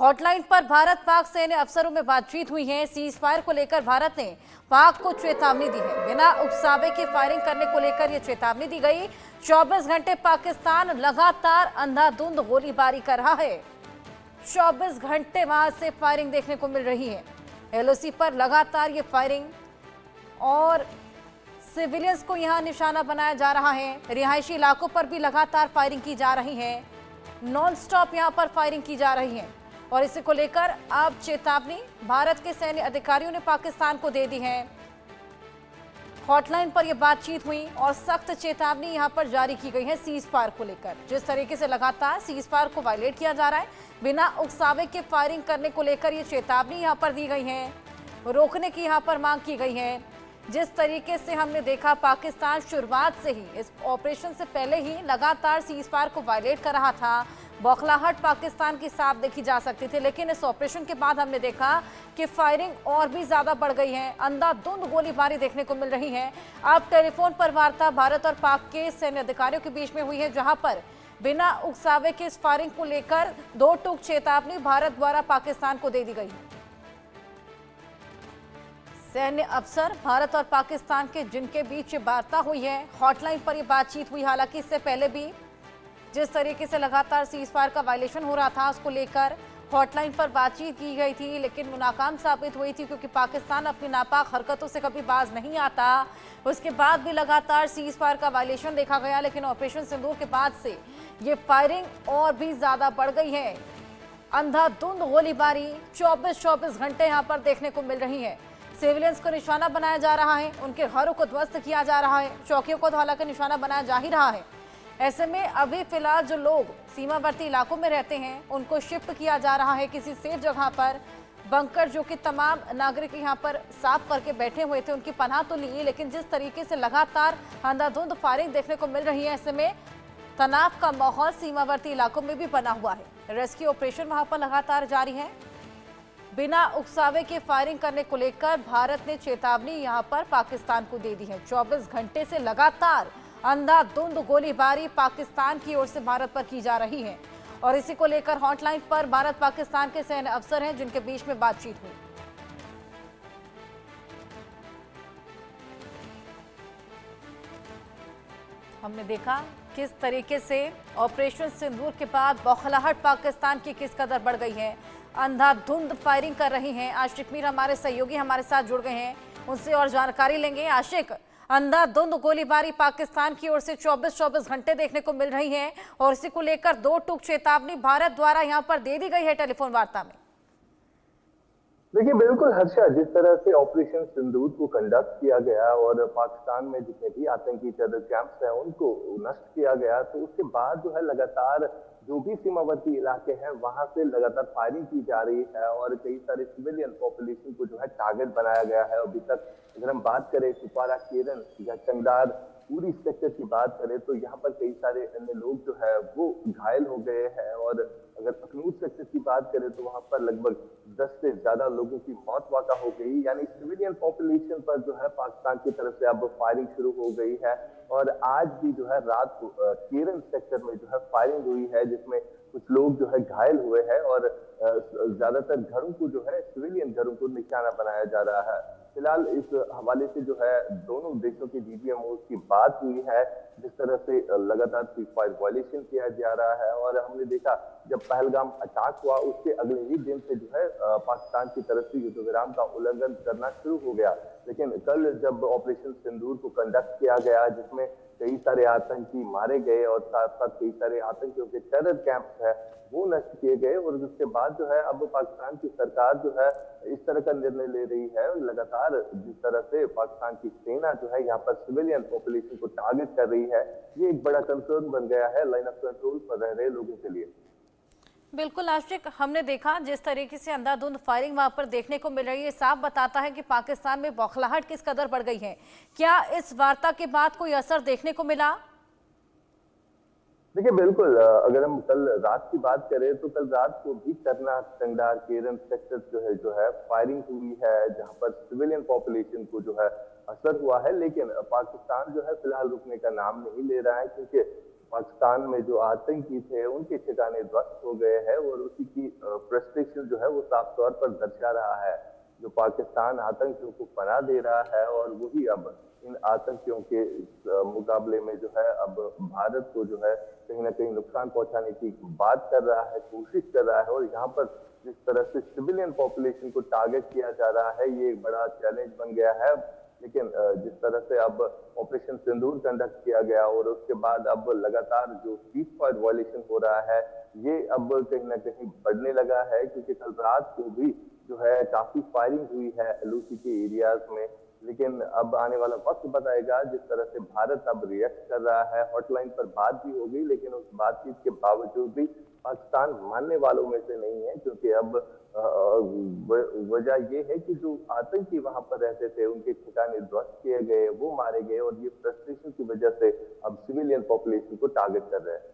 Hotline पर भारत पाक सैन्य अफसरों में बातचीत हुई है। सीज फायर को लेकर भारत ने पाक को चेतावनी दी है। बिना उकसावे की फायरिंग करने को लेकर यह चेतावनी दी गई। 24 घंटे पाकिस्तान लगातार अंधाधुंध गोलीबारी कर रहा है। 24 घंटे वहां से फायरिंग देखने को मिल रही है। एलओसी पर लगातार ये फायरिंग और सिविलियंस को यहां निशाना बनाया जा रहा है। रिहायशी इलाकों पर भी लगातार फायरिंग की जा रही है। नॉन स्टॉप यहां पर फायरिंग की जा रही है और इसी को लेकर अब चेतावनी भारत के सैन्य अधिकारियों ने पाकिस्तान को दे दी है। हॉटलाइन पर यह बातचीत हुई और सख्त चेतावनी यहां पर जारी की गई है सीज फायर को लेकर। जिस तरीके से लगातार सीज फायर को वायलेट किया जा रहा है, बिना उकसावे के फायरिंग करने को लेकर यह चेतावनी यहां पर दी गई है, रोकने की यहां पर मांग की गई है। जिस तरीके से हमने देखा पाकिस्तान शुरुआत से ही इस ऑपरेशन से पहले ही लगातार सीज फायर को वायलेट कर रहा था। बौखलाहट पाकिस्तान की साफ देखी जा सकती थी, लेकिन इस ऑपरेशन के बाद हमने देखा कि फायरिंग और भी ज्यादा बढ़ गई है। अंधाधुंध गोलीबारी देखने को मिल रही है। अब टेलीफोन पर वार्ता भारत और पाक के सैन्य अधिकारियों के बीच में हुई है, जहां पर बिना उकसावे के इस फायरिंग को लेकर दो टूक चेतावनी भारत द्वारा पाकिस्तान को दे दी गई है। सैन्य अफसर भारत और पाकिस्तान के जिनके बीच वार्ता हुई है, हॉटलाइन पर यह बातचीत हुई। हालांकि इससे पहले भी जिस तरीके से लगातार सीज फायर का वायलेशन हो रहा था, उसको लेकर हॉटलाइन पर बातचीत की गई थी, लेकिन वो नाकाम साबित हुई थी, क्योंकि पाकिस्तान अपनी नापाक हरकतों से कभी बाज नहीं आता। उसके बाद भी लगातार सीज फायर का वायलेशन देखा गया, लेकिन ऑपरेशन सिंदूर के बाद से ये फायरिंग और भी ज्यादा बढ़ गई है। अंधाधुंध गोलीबारी 24 घंटे यहाँ पर देखने को मिल रही है। सिविलियंस को निशाना बनाया जा रहा है, उनके घरों को ध्वस्त किया जा रहा है, चौकियों को तो हालांकि निशाना बनाया जा ही रहा है। ऐसे में अभी फिलहाल जो लोग सीमावर्ती इलाकों में रहते हैं, उनको शिफ्ट किया जा रहा है किसी सेफ जगह पर। बंकर जो कि तमाम नागरिक यहाँ पर साफ करके बैठे हुए थे, उनकी पनाह तो ली, लेकिन जिस तरीके से लगातार अंधाधुंध फायरिंग देखने को मिल रही है, ऐसे में तनाव का माहौल सीमावर्ती इलाकों में भी बना हुआ है। रेस्क्यू ऑपरेशन वहां पर लगातार जारी है। बिना उकसावे के फायरिंग करने को लेकर भारत ने चेतावनी यहां पर पाकिस्तान को दे दी है। 24 घंटे से लगातार अंधाधुंध गोलीबारी पाकिस्तान की ओर से भारत पर की जा रही है और इसी को लेकर हॉटलाइन पर भारत पाकिस्तान के सैन्य अफसर हैं, जिनके बीच में बातचीत हुई। हमने देखा किस तरीके से ऑपरेशन सिंदूर के बाद बौखलाहट पाकिस्तान की किस कदर बढ़ गई है। अंधाधुंध फायरिंग कर रही हैं। आशिक मीर हमारे सहयोगी हमारे साथ जुड़ गए हैं, उनसे और जानकारी लेंगे। आशिक, अंधाधुंध गोलीबारी पाकिस्तान की ओर से 24 घंटे देखने को मिल रही है और इसी को लेकर दो टूक चेतावनी भारत द्वारा यहां पर दे दी गई है टेलीफोन वार्ता में। देखिए, बिल्कुल हर्षा, जिस तरह से ऑपरेशन सिंदूर को कंडक्ट किया गया और पाकिस्तान में जितने भी आतंकी टेरर कैंप्स हैं उनको नष्ट किया गया, तो उसके बाद जो है लगातार जो भी सीमावर्ती इलाके हैं वहां से लगातार फायरिंग की जा रही है और कई सारे सिविलियन पॉपुलेशन को जो है टारगेट बनाया गया है। अभी तक अगर हम बात करें कुपवारा, केरन या चंगदार पूरी सेक्टर की बात करें तो यहाँ पर कई सारे अन्य लोग जो है वो घायल हो गए हैं और अगर अखनूर सेक्टर की बात करें तो वहां पर लगभग 10 से ज्यादा लोगों की मौत वाक़ा हो गई। यानी सिविलियन पॉपुलेशन पर जो है पाकिस्तान की तरफ से अब फायरिंग शुरू हो गई है और आज भी जो है रात को केरन सेक्टर में जो है फायरिंग हुई है, जिसमें कुछ लोग जो है घायल हुए हैं और ज्यादातर घरों को जो है सिविलियन घरों को निशाना बनाया जा रहा है। फिलहाल इस हवाले से जो है दोनों देशों के डीजीएमओ की बात हुई है, जिस तरह से लगातार सीज फायर वायलेशन किया जा रहा है और हमने देखा जब पहलगाम अटैक हुआ उसके अगले ही दिन से जो है पाकिस्तान की तरफ से युद्ध विराम का उल्लंघन करना शुरू हो गया। लेकिन कल जब ऑपरेशन सिंदूर को कंडक्ट किया गया, जिसमें कई सारे आतंकी मारे गए और साथ साथ कई सारे आतंकियों के टेरर कैंप्स है वो नष्ट किए गए और उसके बाद जो है अब पाकिस्तान की सरकार जो है इस तरह का निर्णय ले रही है और लगातार जिस तरह से पाकिस्तान की सेना जो है यहाँ पर सिविलियन पॉपुलेशन को टारगेट कर रही है, ये एक बड़ा कंसर्न बन गया है लाइन ऑफ कंट्रोल पर रह रहे लोगों के लिए। बिल्कुल आशिक, हमने देखा जिस तरीके से अंधाधुंध फायरिंग वहां पर देखने को मिल रही है, साफ बताता है कि पाकिस्तान में बौखलाहट किस कदर बढ़ गई है। क्या इस वार्ता के बाद कोई असर देखने को मिला? देखिए, बिल्कुल अगर हम कल रात की बात करें तो कल रात को भी करना, चंगदार, केरन सेक्टर जो है फायरिंग हुई है, जहां पर सिविलियन पॉपुलेशन को जो है असर हुआ है। लेकिन पाकिस्तान जो है फिलहाल रुकने का नाम नहीं ले रहा है, क्योंकि पाकिस्तान में जो आतंकी थे उनके ठिकाने ध्वस्त हो गए हैं और उसी की फ्रस्ट्रेशन जो है वो साफ तौर पर दर्शा रहा है। जो पाकिस्तान आतंकियों को पनाह दे रहा है और वही अब इन आतंकियों के मुकाबले में जो है अब भारत को जो है कहीं ना कहीं नुकसान पहुंचाने की बात कर रहा है, कोशिश कर रहा है। और यहाँ पर जिस तरह से सिविलियन पॉपुलेशन को टारगेट किया जा रहा है, ये एक बड़ा चैलेंज बन गया है। लेकिन जिस तरह से अब ऑपरेशन सिंदूर कंडक्ट किया गया और उसके बाद अब लगातार जो सीज फायर वायलेशन हो रहा है, ये अब कहीं ना कहीं बढ़ने लगा है, क्योंकि कल रात को भी जो है काफी फायरिंग हुई है एलओसी के एरियाज में। लेकिन अब आने वाला वक्त बताएगा जिस तरह से भारत अब रिएक्ट कर रहा है। हॉटलाइन पर बात भी हो गई, लेकिन उस बातचीत के बावजूद भी पाकिस्तान मानने वालों में से नहीं है, क्योंकि अब वजह ये है कि जो आतंकी वहां पर रहते थे उनके ठिकाने ध्वस्त किए गए, वो मारे गए और ये फ्रस्ट्रेशन की वजह से अब सिविलियन पॉपुलेशन को टारगेट कर रहे हैं।